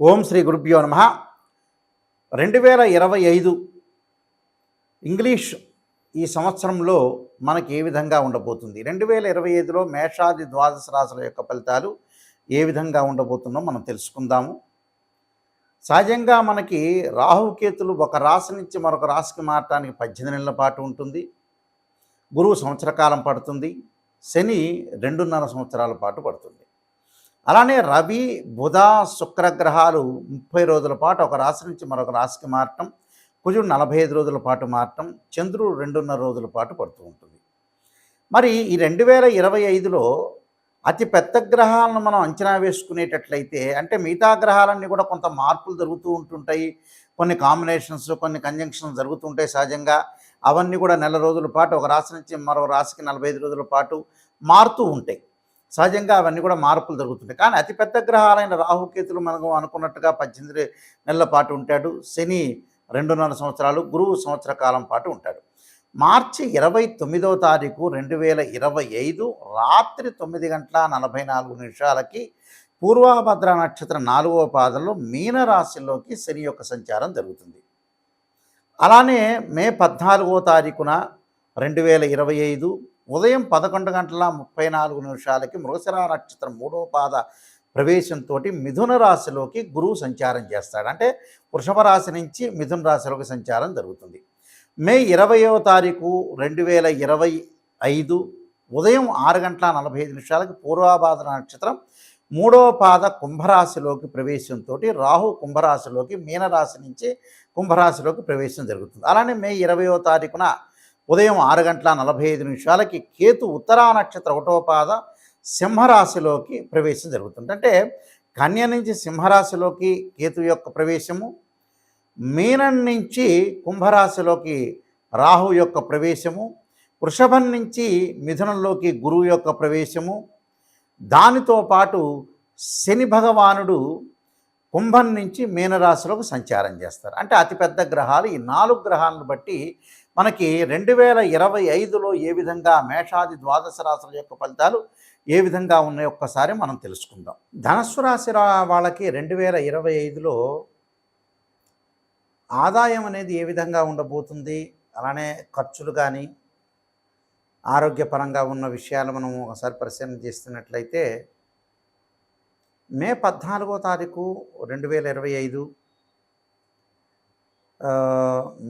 ఓం శ్రీ గురుభ్యో నమ. 2025 ఇంగ్లీష్ ఈ సంవత్సరంలో మనకి ఏ విధంగా ఉండబోతుంది, 2025లో మేషాది ద్వాదశ రాశుల యొక్క ఫలితాలు ఏ విధంగా ఉండబోతుందో మనం తెలుసుకుందాము. సహజంగా మనకి రాహుకేతులు ఒక రాశి నుంచి మరొక రాశికి మారటానికి 18 నెలల పాటు ఉంటుంది. గురువు సంవత్సర కాలం పడుతుంది. శని 2.5 సంవత్సరాల పాటు పడుతుంది. అలానే రవి, బుధ, శుక్రగ్రహాలు 30 రోజుల పాటు ఒక రాశి నుంచి మరొక రాశికి మారటం, కుజుడు 45 రోజుల పాటు మారటం, చంద్రుడు 2.5 రోజుల పాటు పడుతూ ఉంటుంది. మరి ఈ 2025లో అతి పెద్ద గ్రహాలను మనం అంచనా వేసుకునేటట్లయితే, అంటే మిగతా గ్రహాలన్నీ కూడా కొంత మార్పులు జరుగుతూ ఉంటుంటాయి. కొన్ని కాంబినేషన్స్, కొన్ని కంజంక్షన్స్ జరుగుతుంటాయి సహజంగా. అవన్నీ కూడా నెల రోజుల పాటు ఒక రాశి నుంచి మరో రాశికి 45 రోజుల పాటు మారుతూ ఉంటాయి. సహజంగా అవన్నీ కూడా మార్పులు జరుగుతుంటాయి. కానీ అతిపెద్ద గ్రహాలైన రాహుకేతులు మనకు అనుకున్నట్టుగా 18 నెలల పాటు ఉంటాడు. శని 2.5 సంవత్సరాలు, గురువు సంవత్సర కాలం పాటు ఉంటాడు. మార్చి 29వ తారీఖు 2025 రాత్రి 9:44 పూర్వభద్ర నక్షత్రం 4వ పాదంలో మీనరాశిలోకి శని యొక్క సంచారం జరుగుతుంది. అలానే మే 14వ తారీఖున 2025 ఉదయం 11:34 మృగశిర నక్షత్రం 3వ పాద ప్రవేశంతో మిథున రాశిలోకి గురువు సంచారం చేస్తాడు. అంటే వృషభ రాశి నుంచి మిథున రాశిలోకి సంచారం జరుగుతుంది. మే 20వ తారీఖు 2025 ఉదయం 6:45 పూర్వభాద్ర నక్షత్రం 3వ పాద కుంభరాశిలోకి ప్రవేశంతో రాహు కుంభరాశిలోకి మీనరాశి నుంచి కుంభరాశిలోకి ప్రవేశం జరుగుతుంది. అలానే మే 20వ తారీఖున ఉదయం 6:45 కేతు ఉత్తరా నక్షత్రం 1వ పాద సింహరాశిలోకి ప్రవేశం జరుగుతుంది. అంటే కన్య నుంచి సింహరాశిలోకి కేతు యొక్క ప్రవేశము, మీనం నుంచి కుంభరాశిలోకి రాహు యొక్క ప్రవేశము, వృషభం నుంచి మిథునంలోకి గురువు యొక్క ప్రవేశము, దానితో పాటు శని భగవానుడు కుంభం నుంచి మీనరాశిలోకి సంచారం చేస్తారు. అంటే అతిపెద్ద గ్రహాలు ఈ 4 గ్రహాలను బట్టి మనకి 2025లో ఏ విధంగా మేషాది ద్వాదశ రాశుల యొక్క ఫలితాలు ఏ విధంగా ఉన్నాయో ఒక్కసారి మనం తెలుసుకుందాం. ధనస్సు రాశి వాళ్ళకి 2025లో ఆదాయం అనేది ఏ విధంగా ఉండబోతుంది, అలానే ఖర్చులు కానీ ఆరోగ్యపరంగా ఉన్న విషయాలు మనం ఒకసారి పరిశీలన చేస్తున్నట్లయితే, మే 14వ తారీఖు 2025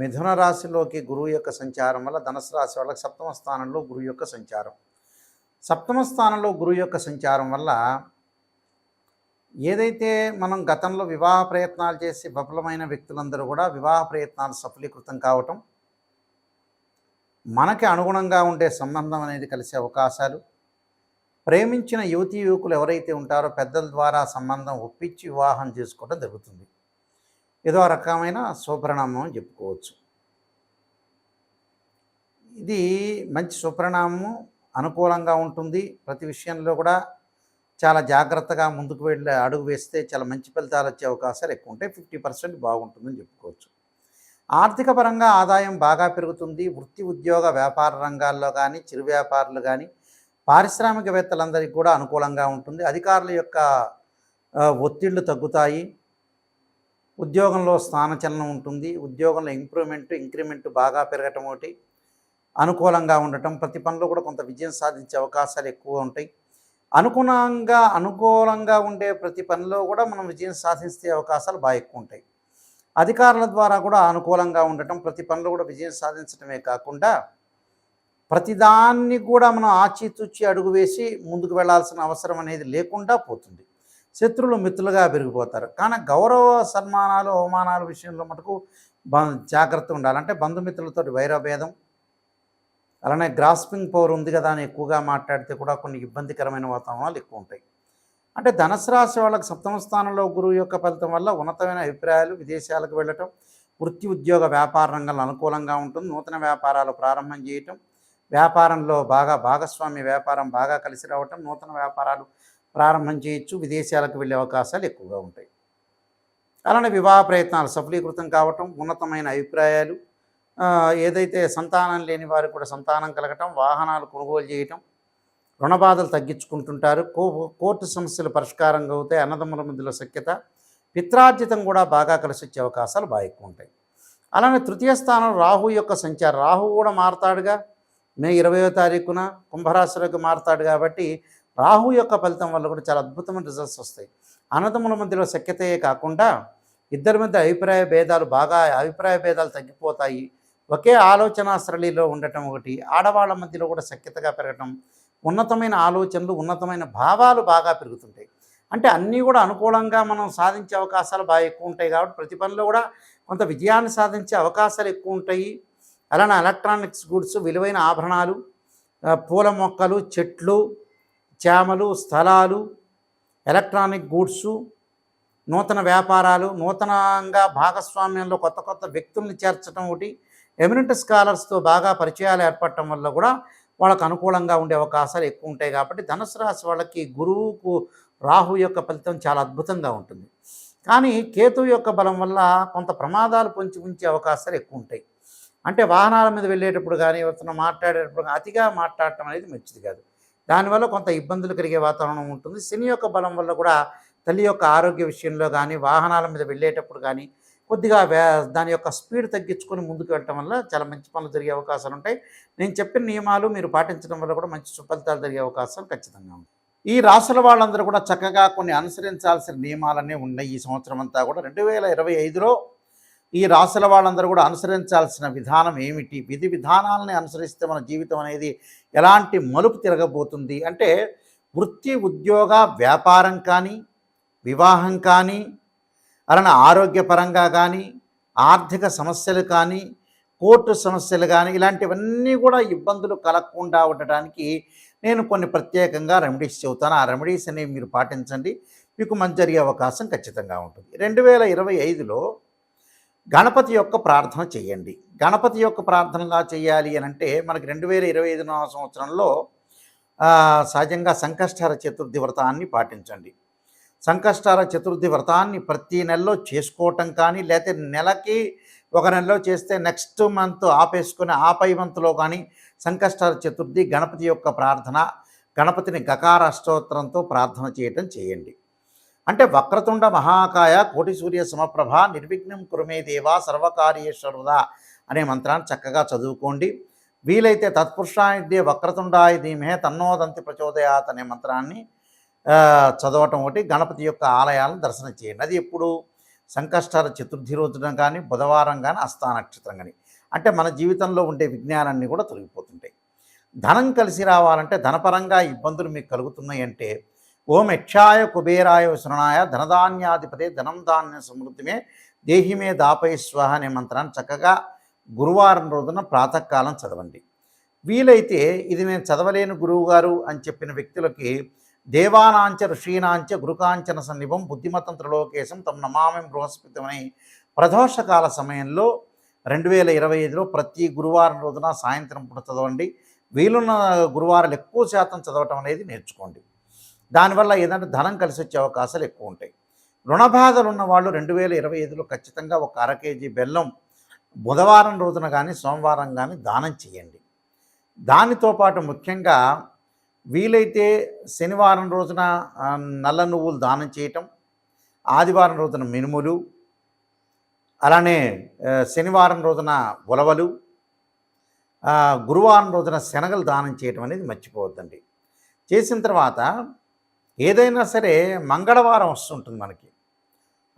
మిథున రాశిలోకి గురువు యొక్క సంచారం వల్ల ధనుసు రాశి వాళ్ళకి 7వ స్థానంలో గురువు యొక్క సంచారం. 7వ స్థానంలో గురువు యొక్క సంచారం వల్ల ఏదైతే మనం గతంలో వివాహ ప్రయత్నాలు చేసి విఫలమైన వ్యక్తులందరూ కూడా వివాహ ప్రయత్నాలు సఫలీకృతం కావటం, మనకి అనుగుణంగా ఉండే సంబంధం అనేది కలిసే అవకాశాలు, ప్రేమించిన యువతీ యువకులు ఎవరైతే ఉంటారో పెద్దల ద్వారా సంబంధం ఒప్పించి వివాహం చేసుకోవడం జరుగుతుంది. ఏదో రకమైన శుభపరిణామం అని చెప్పుకోవచ్చు. ఇది మంచి శుభపరిణామము, అనుకూలంగా ఉంటుంది. ప్రతి విషయంలో కూడా చాలా జాగ్రత్తగా ముందుకు వెళ్ళి అడుగు వేస్తే చాలా మంచి ఫలితాలు వచ్చే అవకాశాలు ఎక్కువ ఉంటాయి. 50% బాగుంటుందని చెప్పుకోవచ్చు. ఆర్థిక పరంగా ఆదాయం బాగా పెరుగుతుంది. వృత్తి, ఉద్యోగ, వ్యాపార రంగాల్లో కానీ, చిరు వ్యాపారులు కానీ, పారిశ్రామికవేత్తలందరికీ కూడా అనుకూలంగా ఉంటుంది. అధికారుల యొక్క ఒత్తిళ్లు తగ్గుతాయి. ఉద్యోగంలో స్థానచలనం ఉంటుంది. ఉద్యోగంలో ఇంక్రిమెంట్ బాగా పెరగటం ఒకటి, అనుకూలంగా ఉండటం, ప్రతి పనిలో కూడా కొంత విజయం సాధించే అవకాశాలు ఎక్కువ ఉంటాయి. అనుకూలంగా ఉండే ప్రతి పనిలో కూడా మనం విజయం సాధించే అవకాశాలు బాగా ఎక్కువ ఉంటాయి. అధికారుల ద్వారా కూడా అనుకూలంగా ఉండటం, ప్రతి పనిలో కూడా విజయం సాధించడమే కాకుండా ప్రతిదాన్ని కూడా మనం ఆచితూచి అడుగు వేసి ముందుకు వెళ్లాల్సిన అవసరం అనేది లేకుండా పోతుంది. శత్రువులు మిత్రులుగా పెరిగిపోతారు. కానీ గౌరవ సన్మానాలు, అవమానాల విషయంలో మటుకు జాగ్రత్తగా ఉండాలి. అంటే బంధుమిత్రులతో వైరభేదం, అలానే గ్రాస్పింగ్ పవర్ ఉంది కదా అని ఎక్కువగా మాట్లాడితే కూడా కొన్ని ఇబ్బందికరమైన వాతావరణాలు ఎక్కువ ఉంటాయి. అంటే ధనుసు రాశి వాళ్ళకి 7వ స్థానంలో గురువు యొక్క ఫలితం వల్ల ఉన్నతమైన అభిప్రాయాలు, విదేశాలకు వెళ్ళటం, వృత్తి, ఉద్యోగ, వ్యాపార రంగంలో అనుకూలంగా ఉంటుంది. నూతన వ్యాపారాలు ప్రారంభం చేయటం, వ్యాపారంలో భాగస్వామ్య వ్యాపారం బాగా కలిసి రావటం, నూతన వ్యాపారాలు ప్రారంభం చేయొచ్చు. విదేశాలకు వెళ్ళే అవకాశాలు ఎక్కువగా ఉంటాయి. అలానే వివాహ ప్రయత్నాలు సఫలీకృతం కావటం, ఉన్నతమైన అభిప్రాయాలు, ఏదైతే సంతానం లేని వారికి కూడా సంతానం కలగటం, వాహనాలు కొనుగోలు చేయటం, రుణ బాధలు తగ్గించుకుంటుంటారు. కోర్టు సమస్యలు పరిష్కారంగా అవుతాయి. అన్నదమ్ముల మధ్యలో సఖ్యత, పిత్రార్జితం కూడా బాగా కలిసి వచ్చే అవకాశాలు బాగా ఎక్కువ ఉంటాయి. అలానే తృతీయ స్థానం రాహు యొక్క సంచారం, రాహు కూడా మారతాడుగా, మే 20వ తారీఖున కుంభరాశిలోకి మారతాడు కాబట్టి రాహు యొక్క ఫలితం వల్ల కూడా చాలా అద్భుతమైన రిజల్ట్స్ వస్తాయి. అన్నదమ్ముల మధ్యలో సఖ్యతయే కాకుండా ఇద్దరి మధ్య అభిప్రాయ భేదాలు తగ్గిపోతాయి. ఒకే ఆలోచన సరళిలో ఉండటం ఒకటి, ఆడవాళ్ళ మధ్యలో కూడా సఖ్యతగా పెరగటం, ఉన్నతమైన ఆలోచనలు, ఉన్నతమైన భావాలు బాగా పెరుగుతుంటాయి. అంటే అన్నీ కూడా అనుకూలంగా మనం సాధించే అవకాశాలు బాగా ఎక్కువ ఉంటాయి కాబట్టి ప్రతి పనిలో కూడా కొంత విజయాన్ని సాధించే అవకాశాలు ఎక్కువ ఉంటాయి. అలానే ఎలక్ట్రానిక్స్ గూడ్స్, విలువైన ఆభరణాలు, పూల మొక్కలు, చెట్లు, చేమలు, స్థలాలు, ఎలక్ట్రానిక్ గూడ్సు, నూతన వ్యాపారాలు, నూతనంగా భాగస్వామ్యంలో కొత్త కొత్త వ్యక్తుల్ని చేర్చడం ఒకటి, ఎమినెంట్ స్కాలర్స్తో బాగా పరిచయాలు ఏర్పడటం వల్ల కూడా వాళ్ళకు అనుకూలంగా ఉండే అవకాశాలు ఎక్కువ ఉంటాయి. కాబట్టి ధనుసు రాశి వాళ్ళకి గురువుకు రాహు యొక్క ఫలితం చాలా అద్భుతంగా ఉంటుంది. కానీ కేతువు యొక్క బలం వల్ల కొంత ప్రమాదాలు పొంచి ఉంచే అవకాశాలు ఎక్కువ ఉంటాయి. అంటే వాహనాల మీద వెళ్ళేటప్పుడు కానీ, ఎవరితో మాట్లాడేటప్పుడు అతిగా మాట్లాడటం అనేది మంచిది కాదు. దానివల్ల కొంత ఇబ్బందులు కలిగే వాతావరణం ఉంటుంది. శని యొక్క బలం వల్ల కూడా తల్లి యొక్క ఆరోగ్య విషయంలో కానీ, వాహనాల మీద వెళ్ళేటప్పుడు కానీ కొద్దిగా దాని యొక్క స్పీడ్ తగ్గించుకొని ముందుకు వెళ్ళటం వల్ల చాలా మంచి పనులు జరిగే అవకాశాలు ఉంటాయి. నేను చెప్పిన నియమాలు మీరు పాటించడం వల్ల కూడా మంచి సుఫలితాలు జరిగే అవకాశం ఖచ్చితంగా ఉంది. ఈ రాశుల వాళ్ళందరూ కూడా చక్కగా కొన్ని అనుసరించాల్సిన నియమాలన్నీ ఉన్నాయి. ఈ సంవత్సరం అంతా కూడా 2025లో ఈ రాశుల వాళ్ళందరూ కూడా అనుసరించాల్సిన విధానం ఏమిటి, విధి విధానాలని అనుసరిస్తే మన జీవితం అనేది ఎలాంటి మలుపు తిరగబోతుంది అంటే, వృత్తి, ఉద్యోగ, వ్యాపారం కానీ, వివాహం కానీ, అలానే ఆరోగ్యపరంగా కానీ, ఆర్థిక సమస్యలు కానీ, కోర్టు సమస్యలు కానీ, ఇలాంటివన్నీ కూడా ఇబ్బందులు కలగకుండా ఉండటానికి నేను కొన్ని ప్రత్యేకంగా రెమెడీస్ చెబుతాను. ఆ రెమెడీస్ అనేవి మీరు పాటించండి, మీకు మంచి జరిగే అవకాశం ఖచ్చితంగా ఉంటుంది. 2025లో గణపతి యొక్క ప్రార్థన చేయండి. గణపతి యొక్క ప్రార్థనగా చేయాలి అని అంటే మనకి 2025 సంవత్సరంలో సహజంగా సంకష్టహర చతుర్థి వ్రతాన్ని పాటించండి. సంకష్టహర చతుర్థి వ్రతాన్ని ప్రతి నెలలో చేసుకోవటం కానీ, లేకపోతే నెలకి ఒక నెలలో చేస్తే నెక్స్ట్ మంత్ ఆపేసుకొని ఆపై మంత్లో కానీ సంకష్టహర చతుర్థి గణపతి యొక్క ప్రార్థన, గణపతిని గకార అష్టోత్తరంతో ప్రార్థన చేయటం చేయండి. అంటే వక్రతుండ మహాకాయ కోటి సూర్య సమప్రభ నిర్విఘ్నం కురుమే దేవా సర్వకార్యేశ్వరుదా అనే మంత్రాన్ని చక్కగా చదువుకోండి. వీలైతే తత్పురుషాయ వక్రతుండాయ ధీమహే తన్నోదంతి ప్రచోదయాత్ అనే మంత్రాన్ని చదవటం ఒకటి. గణపతి యొక్క ఆలయాలను దర్శనం చేయండి. అది ఎప్పుడు సంకష్టహర చతుర్థి రోజున కానీ, బుధవారం కానీ, హస్త నక్షత్రం కానీ. అంటే మన జీవితంలో ఉండే విజ్ఞానాన్ని కూడా తొలగిపోతుంటాయి. ధనం కలిసి రావాలంటే, ధనపరంగా ఇబ్బందులు మీకు కలుగుతున్నాయి అంటే, ఓం యక్షాయ కుబేరాయ శరణాయ ధనధాన్యాధిపతే ధనం ధాన్య సమృద్ధిమే దేహిమే దాపై స్వహ అనే మంత్రాన్ని చక్కగా గురువారం రోజున ప్రాతకాలం చదవండి. వీలైతే ఇది నేను చదవలేను గురువుగారు అని చెప్పిన వ్యక్తులకి దేవానాంచ ఋషీనాంచ గురుకాంచన సన్నిభం బుద్ధిమతం త్రిలోకేశం తమ నమామి బృహస్పతిమని ప్రదోషకాల సమయంలో 2025లో ప్రతి గురువారం రోజున సాయంత్రం పూట చదవండి. వీలున్న గురువారాలు ఎక్కువ శాతం చదవటం అనేది నేర్చుకోండి. దానివల్ల ఏదంటే ధనం కలిసి వచ్చే అవకాశాలు ఎక్కువ ఉంటాయి. రుణబాధలు ఉన్న వాళ్ళు 2025లో ఖచ్చితంగా ఒక అర కేజీ బెల్లం బుధవారం రోజున కానీ, సోమవారం కానీ దానం చేయండి. దానితో పాటు ముఖ్యంగా వీలైతే శనివారం రోజున నల్ల నువ్వులు దానం చేయటం, ఆదివారం రోజున మినుములు, అలానే శనివారం రోజున ఉలవలు, గురువారం రోజున శనగలు దానం చేయటం అనేది మర్చిపోవద్దండి. చేసిన తర్వాత ఏదైనా సరే మంగళవారం వస్తుంటుంది మనకి.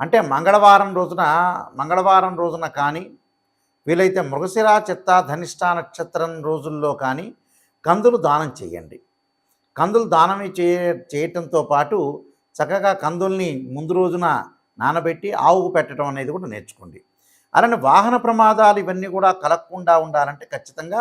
అంటే మంగళవారం రోజున కానీ, వీలైతే మృగశిర, చిత్త, ధనిష్ట నక్షత్రం రోజుల్లో కానీ కందులు దానం చేయండి. కందులు దానం చేయటంతో పాటు చక్కగా కందుల్ని ముందు రోజున నానబెట్టి ఆవుకు పెట్టడం అనేది కూడా నేర్చుకోండి. అలానే వాహన ప్రమాదాలు ఇవన్నీ కూడా కలగకుండా ఉండాలంటే ఖచ్చితంగా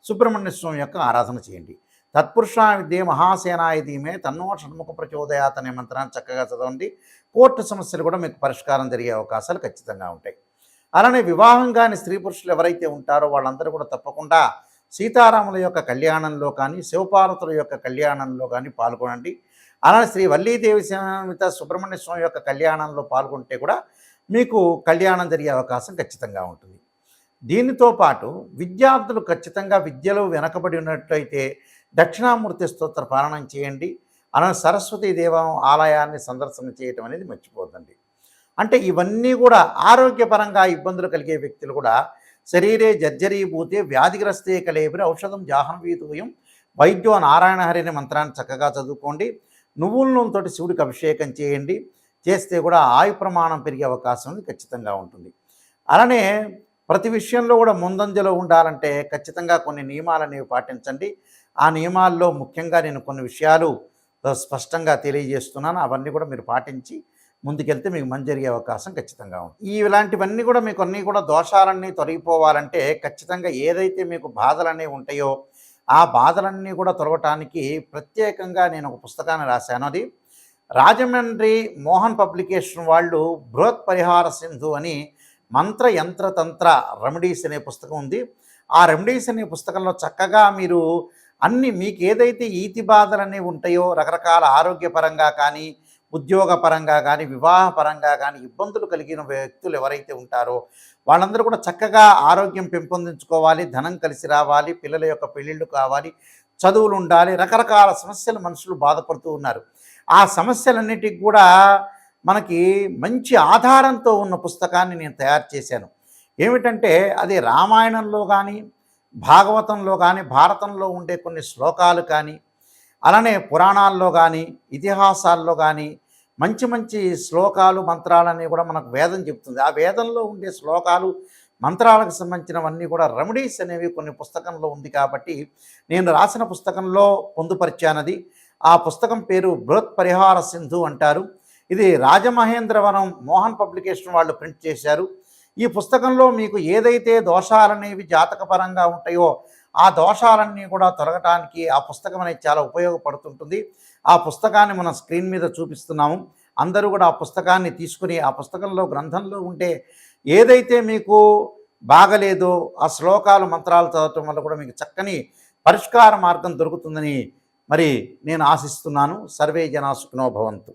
సుబ్రహ్మణ్య స్వామి యొక్క ఆరాధన చేయండి. తత్పురుషాయ విద్యే మహాసేనాయ ధీమే తన్నో షణ్ముఖ ప్రచోదయాత్ అనే మంత్రాన్ని చక్కగా చదవండి. కోర్టు సమస్యలు కూడా మీకు పరిష్కారం జరిగే అవకాశాలు ఖచ్చితంగా ఉంటాయి. అలానే వివాహం కాని స్త్రీ పురుషులు ఎవరైతే ఉంటారో వాళ్ళందరూ కూడా తప్పకుండా సీతారాముల యొక్క కళ్యాణంలో కానీ, శివపార్వతుల యొక్క కళ్యాణంలో కానీ పాల్గొనండి. అలానే శ్రీ వల్లీదేవి సమేత సుబ్రహ్మణ్య స్వామి యొక్క కళ్యాణంలో పాల్గొంటే కూడా మీకు కళ్యాణం జరిగే అవకాశం ఖచ్చితంగా ఉంటుంది. దీనితో పాటు విద్యార్థులు ఖచ్చితంగా విద్యలో వెనకబడి ఉన్నట్లయితే దక్షిణామూర్తి స్తోత్ర పారాయణం చేయండి. అలానే సరస్వతీ దేవ ఆలయాన్ని సందర్శన చేయటం అనేది మర్చిపోద్దండి. అంటే ఇవన్నీ కూడా ఆరోగ్యపరంగా ఇబ్బందులు కలిగే వ్యక్తులు కూడా శరీరే జర్జరీభూతే వ్యాధిగ్రస్తే కలేబరి ఔషధం జాహ్నవీతూయం వైద్యో నారాయణ హరి అనే మంత్రాన్ని చక్కగా చదువుకోండి. నువ్వుల నూనెతోటి శివుడికి అభిషేకం చేయండి. చేస్తే కూడా ఆయు ప్రమాణం పెరిగే అవకాశం ఖచ్చితంగా ఉంటుంది. అలానే ప్రతి విషయంలో కూడా ముందంజలో ఉండాలంటే ఖచ్చితంగా కొన్ని నియమాలనేవి పాటించండి. ఆ నియమాల్లో ముఖ్యంగా నేను కొన్ని విషయాలు స్పష్టంగా తెలియజేస్తున్నాను. అవన్నీ కూడా మీరు పాటించి ముందుకెళ్తే మీకు మంచి జరిగే అవకాశం ఖచ్చితంగా ఉంది. ఇలాంటివన్నీ కూడా మీకు అన్నీ కూడా దోషాలన్నీ తొలగిపోవాలంటే ఖచ్చితంగా ఏదైతే మీకు బాధలన్నీ ఉంటాయో ఆ బాధలన్నీ కూడా తొలగటానికి ప్రత్యేకంగా నేను ఒక పుస్తకాన్ని రాశాను. అది రాజమండ్రి మోహన్ పబ్లికేషన్ వాళ్ళు బృహత్ పరిహార సింధు అని మంత్ర యంత్ర తంత్ర రెమెడీస్ అనే పుస్తకం ఉంది. ఆ రెమెడీస్ అనే పుస్తకంలో చక్కగా మీరు అన్ని మీకు ఏదైతే ఈతి బాధలన్నీ ఉంటాయో రకరకాల ఆరోగ్యపరంగా కానీ ఉద్యోగపరంగా కానీ వివాహపరంగా కానీ ఇబ్బందులు కలిగిన వ్యక్తులు ఎవరైతే ఉంటారో వాళ్ళందరూ కూడా చక్కగా ఆరోగ్యం పెంపొందించుకోవాలి, ధనం కలిసి రావాలి, పిల్లల యొక్క పెళ్ళిళ్ళు కావాలి, చదువులు ఉండాలి, రకరకాల సమస్యలు మనుషులు బాధపడుతూ ఉన్నారు. ఆ సమస్యలన్నిటికి కూడా మనకి మంచి ఆధారంతో ఉన్న పుస్తకాన్ని నేను తయారు చేశాను. ఏమిటంటే అది రామాయణంలో కానీ భాగవతంలో కానీ భారతంలో ఉండే కొన్ని శ్లోకాలు కానీ అలానే పురాణాల్లో కానీ ఇతిహాసాల్లో కానీ మంచి మంచి శ్లోకాలు మంత్రాలన్నీ కూడా మనకు వేదం చెప్తుంది. ఆ వేదంలో ఉండే శ్లోకాలు మంత్రాలకు సంబంధించినవన్నీ కూడా రెమెడీస్ అనేవి కొన్ని పుస్తకంలో ఉంది కాబట్టి నేను రాసిన పుస్తకంలో పొందుపరిచానది. ఆ పుస్తకం పేరు బృహత్ పరిహార సింధు అంటారు. ఇది రాజమహేంద్రవరం మోహన్ పబ్లికేషన్ వాళ్ళు ప్రింట్ చేశారు. ఈ పుస్తకంలో మీకు ఏదైతే దోషాలనేవి జాతకపరంగా ఉంటాయో ఆ దోషాలన్నీ కూడా తొలగటానికి ఆ పుస్తకం అనేది చాలా ఉపయోగపడుతుంటుంది. ఆ పుస్తకాన్ని మనం స్క్రీన్ మీద చూపిస్తున్నాము. అందరూ కూడా ఆ పుస్తకాన్ని తీసుకుని ఆ పుస్తకంలో గ్రంథంలో ఉంటే ఏదైతే మీకు బాగలేదో ఆ శ్లోకాలు మంత్రాలు చదవటం వల్ల కూడా మీకు చక్కని పరిష్కార మార్గం దొరుకుతుందని మరి నేను ఆశిస్తున్నాను. సర్వే జనా సుఖినో భవంతు.